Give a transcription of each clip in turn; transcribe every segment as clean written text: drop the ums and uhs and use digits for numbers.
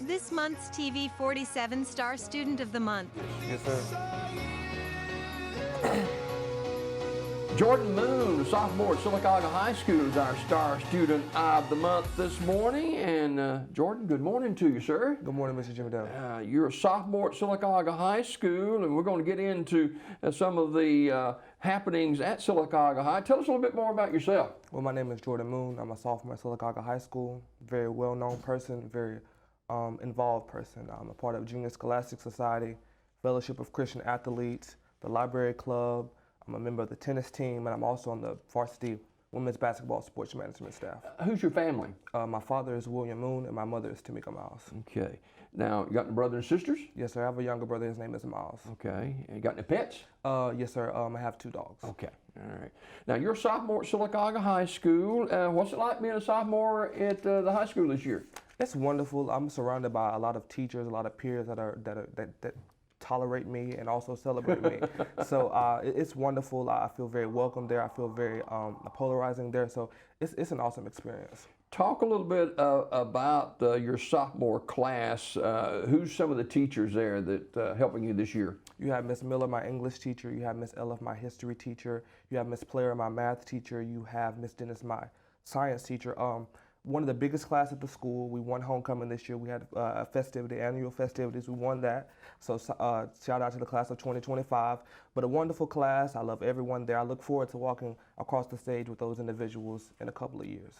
This month's TV 47 Star Student of the Month. Yes, sir. Jordan Moon, sophomore at Sylacauga High School, is our Star Student of the Month this morning. And Jordan, good morning to you, sir. Good morning, Mr. Jimmy Dale. You're a sophomore at Sylacauga High School, and we're going to get into some of the happenings at Sylacauga High. Tell us a little bit more about yourself. Well, my name is Jordan Moon. I'm a sophomore at Sylacauga High School. Very well-known person, very involved person. I'm a part of Junior Scholastic Society, Fellowship of Christian Athletes, the Library Club. I'm a member of the tennis team, and I'm also on the varsity women's basketball sports management staff. Who's your family? My father is William Moon, and my mother is Tamika Miles. Okay. Now, you got any brothers and sisters? Yes, sir. I have a younger brother. His name is Miles. Okay. And you got any pets? Yes, sir. I have 2 dogs. Okay. All right. Now, you're a sophomore at Sylacauga High School. What's it like being a sophomore at the high school this year? It's wonderful. I'm surrounded by a lot of teachers, a lot of peers that tolerate me and also celebrate me. So it's wonderful. I feel very welcome there. I feel very polarizing there. So it's an awesome experience. Talk a little bit about your sophomore class. Who's some of the teachers there that helping you this year? You have Miss Miller, my English teacher. You have Miss Ella, my history teacher. You have Miss Player, my math teacher. You have Miss Dennis, my science teacher. One of the biggest class at the school. We won homecoming this year. We had a festivity, annual festivities. We won that. So shout out to the class of 2025. But a wonderful class. I love everyone there. I look forward to walking across the stage with those individuals in a couple of years.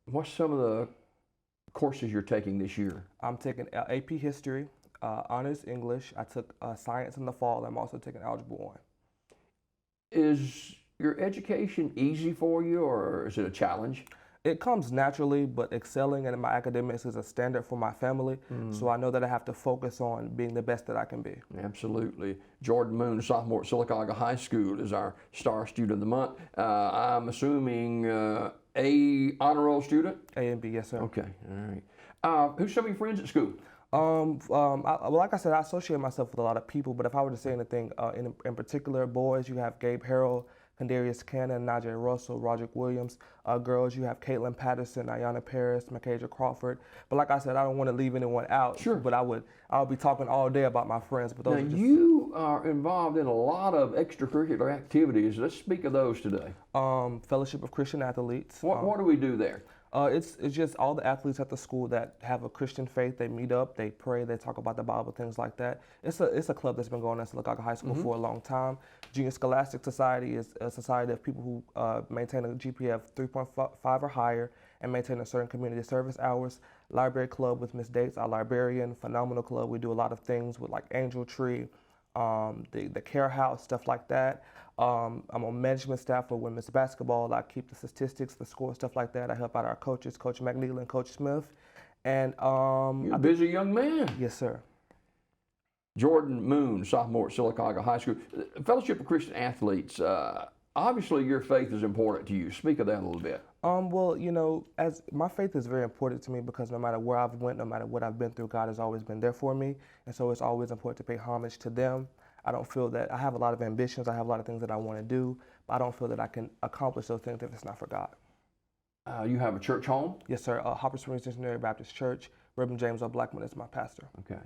What's some of the courses you're taking this year? I'm taking AP History, Honors English. I took Science in the fall. I'm also taking Algebra 1. Is your education easy for you, or is it a challenge? It comes naturally, but excelling in my academics is a standard for my family, so I know that I have to focus on being the best that I can be. Absolutely. Jordan Moon, sophomore at Sylacauga High School, is our Star Student of the Month. I'm assuming A honor roll student? A and B, yes, sir. Okay, all right. Who's some of your friends at school? Like I said, I associate myself with a lot of people, but if I were to say anything in particular, boys, you have Gabe Harrell, Kendarius Cannon, Najee Russell, Roderick Williams. Girls, you have Caitlin Patterson, Ayanna Paris, Makaja Crawford. But like I said, I don't want to leave anyone out. Sure. But I'll be talking all day about my friends. But those now, are just... you are involved in a lot of extracurricular activities. Let's speak of those today. Fellowship of Christian Athletes. What do we do there? It's just all the athletes at the school that have a Christian faith. They meet up, they pray, they talk about the Bible, things like that. It's a club that's been going on at Sylacauga High School for a long time. Junior Scholastic Society is a society of people who maintain a GPA of 3.5 or higher and maintain a certain community service hours. Library Club with Miss Dates, our librarian, phenomenal club. We do a lot of things with like Angel Tree, the Care House, stuff like that. I'm on management staff for women's basketball. I keep the statistics, the score, stuff like that. I help out our coaches, Coach McNeil and Coach Smith. And you're a busy young man. Yes, sir. Jordan Moon, sophomore at Sylacauga High School. Fellowship of Christian Athletes. Obviously, your faith is important to you. Speak of that a little bit. Well, you know, as my faith is very important to me because no matter where I've went, no matter what I've been through, God has always been there for me. And so it's always important to pay homage to them. I don't feel that I have a lot of ambitions. I have a lot of things that I want to do, but I don't feel that I can accomplish those things if it's not for God. You have a church home? Yes, sir. Hopper Springs Missionary Baptist Church. Reverend James O. Blackman is my pastor. Okay.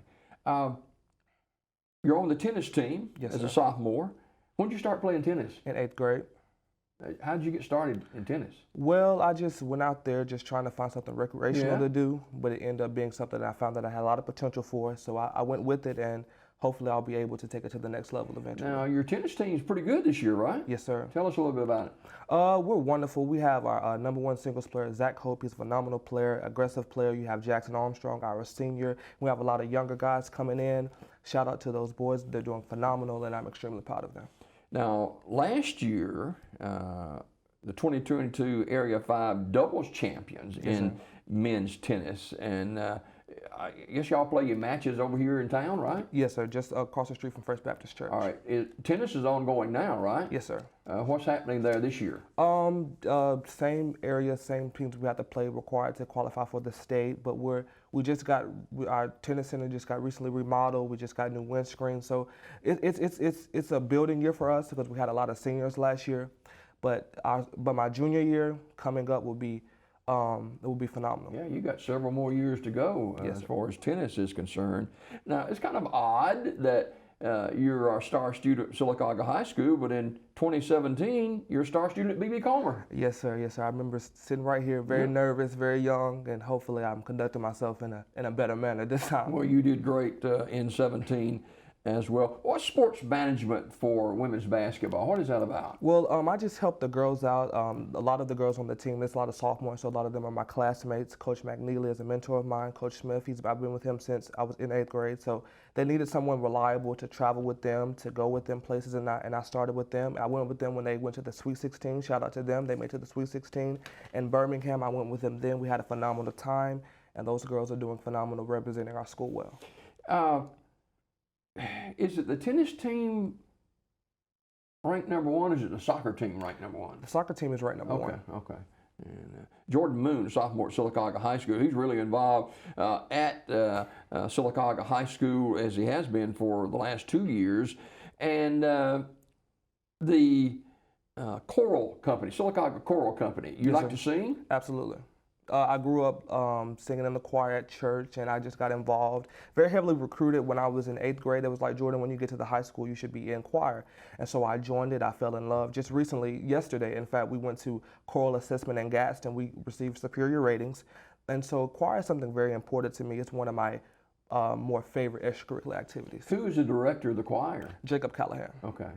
You're on the tennis team as a sophomore. When did you start playing tennis? In 8th grade. How did you get started in tennis? Well, I just went out there just trying to find something recreational to do, but it ended up being something that I found that I had a lot of potential for. So I went with it, and hopefully I'll be able to take it to the next level eventually. Now, your tennis team is pretty good this year, right? Yes, sir. Tell us a little bit about it. We're wonderful. We have our #1 singles player, Zach Hope. He's a phenomenal player, aggressive player. You have Jackson Armstrong, our senior. We have a lot of younger guys coming in. Shout out to those boys. They're doing phenomenal, and I'm extremely proud of them. Now, last year, the 2022 Area 5 doubles champions in men's tennis, and I guess y'all play your matches over here in town, right? Yes, sir. Just across the street from First Baptist Church. All right. Tennis is ongoing now, right? Yes, sir. What's happening there this year? Same area, same teams we have to play, required to qualify for the state. But our tennis center just got recently remodeled. We just got new windscreens, so it's a building year for us because we had a lot of seniors last year. But my junior year coming up will be it would be phenomenal. Yeah, you got several more years to go Yes, as sir. far as tennis is concerned. Now, it's kind of odd that you're our star student at Sylacauga High School, but in 2017, you're a star student at BB Comer. Yes, sir. Yes, sir. I remember sitting right here, very nervous, very young, and hopefully I'm conducting myself in a better manner this time. Well, you did great in 17 as well. What's sports management for women's basketball? What is that about? Well, I just help the girls out. A lot of the girls on the team, there's a lot of sophomores, so a lot of them are my classmates. Coach McNeely is a mentor of mine. Coach Smith, I've been with him since I was in 8th grade. So they needed someone reliable to travel with them, to go with them places, and I started with them. I went with them when they went to the Sweet 16. Shout out to them. They made it to the Sweet 16 in Birmingham. I went with them then. We had a phenomenal time, and those girls are doing phenomenal, representing our school well. Is it the tennis team ranked number one? Or is it the soccer team ranked number one? The soccer team is ranked number one. Okay. And Jordan Moon, sophomore at Sylacauga High School, he's really involved at Sylacauga High School as he has been for the last 2 years. And the choral company, Sylacauga Choral Company, you Yes, like sir. to sing? Absolutely. I grew up singing in the choir at church, and I just got involved. Very heavily recruited when I was in 8th grade. It was like, Jordan, when you get to the high school, you should be in choir. And so I joined it. I fell in love. Just recently, yesterday, in fact, we went to choral assessment in Gadsden. We received superior ratings. And so choir is something very important to me. It's one of my more favorite extracurricular activities. Who is the director of the choir? Jacob Callahan. Okay.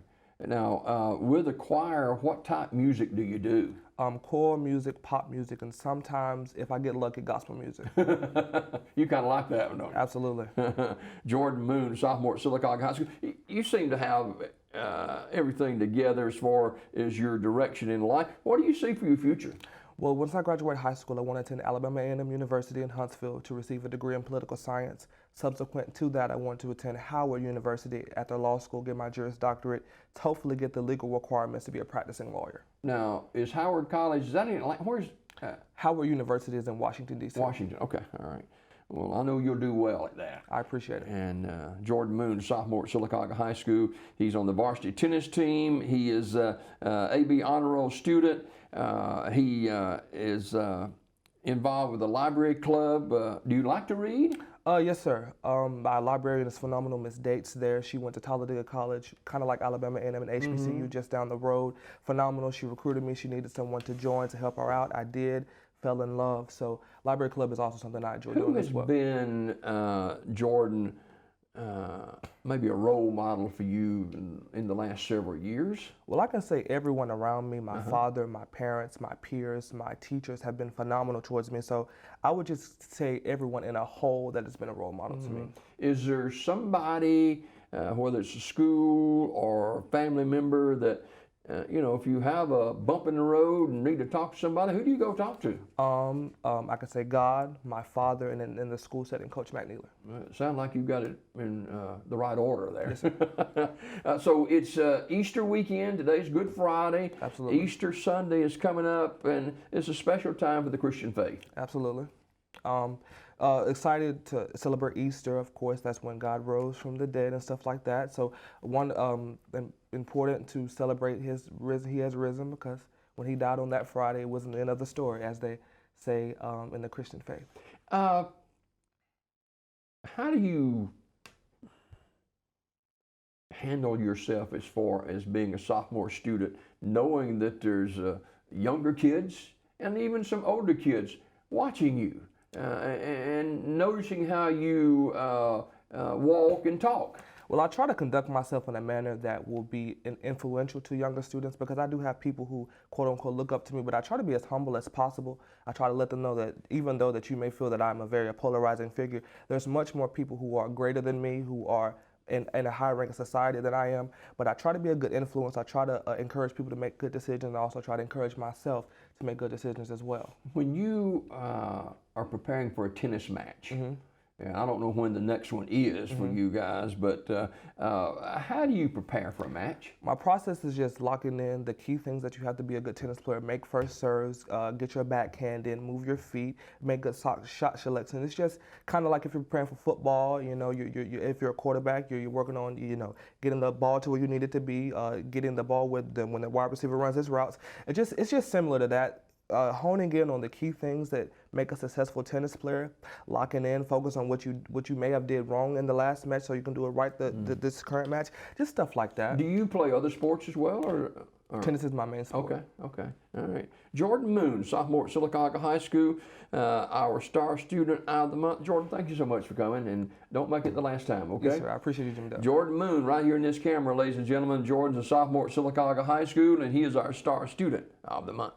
Now, with the choir, what type music do you do? Choral music, pop music, and sometimes, if I get lucky, gospel music. You kind of like that one, don't you? Absolutely. Jordan Moon, sophomore at Sylacauga High School. You seem to have everything together as far as your direction in life. What do you see for your future? Well, once I graduated high school, I wanted to attend Alabama A&M University in Huntsville to receive a degree in political science. Subsequent to that, I wanted to attend Howard University at their law school, get my Juris Doctorate, to hopefully get the legal requirements to be a practicing lawyer. Now, is Howard College, is that in, where's? Howard University is in Washington, D.C. Washington, okay, all right. Well, I know you'll do well at that. I appreciate it. And Jordan Moon, sophomore at Sylacauga High School. He's on the varsity tennis team. He is AB honor roll student. He is involved with the library club. Do you like to read? Yes, sir. My librarian is phenomenal, Miss Dates there. She went to Talladega College, kind of like Alabama A&M and HBCU, just down the road. Phenomenal. She recruited me. She needed someone to join to help her out. I did. Fell in love. So library club is also something I enjoy doing as well. Who has been, Jordan, maybe a role model for you in the last several years? Well, I can say everyone around me, my father, my parents, my peers, my teachers have been phenomenal towards me. So I would just say everyone in a whole that has been a role model to me. Is there somebody, whether it's a school or a family member that, if you have a bump in the road and need to talk to somebody, who do you go talk to? I could say God, my father, and in the school setting, Coach McNeely. It sounds like you've got it in the right order there. Yes, sir. So it's Easter weekend. Today's Good Friday. Absolutely. Easter Sunday is coming up, and it's a special time for the Christian faith. Absolutely. Excited to celebrate Easter, of course. That's when God rose from the dead and stuff like that. So important to celebrate his risen. He has risen because when he died on that Friday, it wasn't the end of the story, as they say in the Christian faith. How do you handle yourself as far as being a sophomore student, knowing that there's younger kids and even some older kids watching you and noticing how you walk and talk? Well, I try to conduct myself in a manner that will be influential to younger students because I do have people who, quote unquote, look up to me, but I try to be as humble as possible. I try to let them know that even though that you may feel that I'm a very polarizing figure, there's much more people who are greater than me, who are in a higher rank of society than I am. But I try to be a good influence. I try to encourage people to make good decisions. I also try to encourage myself to make good decisions as well. When you are preparing for a tennis match, and I don't know when the next one is for you guys, but how do you prepare for a match? My process is just locking in the key things that you have to be a good tennis player. Make first serves, get your backhand in, move your feet, make good shot selection. It's just kind of like if you're preparing for football, if you're a quarterback, you're working on, getting the ball to where you need it to be, getting the ball when the wide receiver runs his routes. It's just similar to that. honing in on the key things that make a successful tennis player, locking in, focus on what you may have did wrong in the last match so you can do it right this current match, just stuff like that. Do you play other sports as well, or? Tennis is my main sport. Okay, all right. Jordan Moon, sophomore at Sylacauga High School, our star student of the month. Jordan, thank you so much for coming, and don't make it the last time, okay? Yes, sir. I appreciate you, Jim Dell. Jordan Moon, right here in this camera, ladies and gentlemen. Jordan's a sophomore at Sylacauga High School, and he is our star student of the month.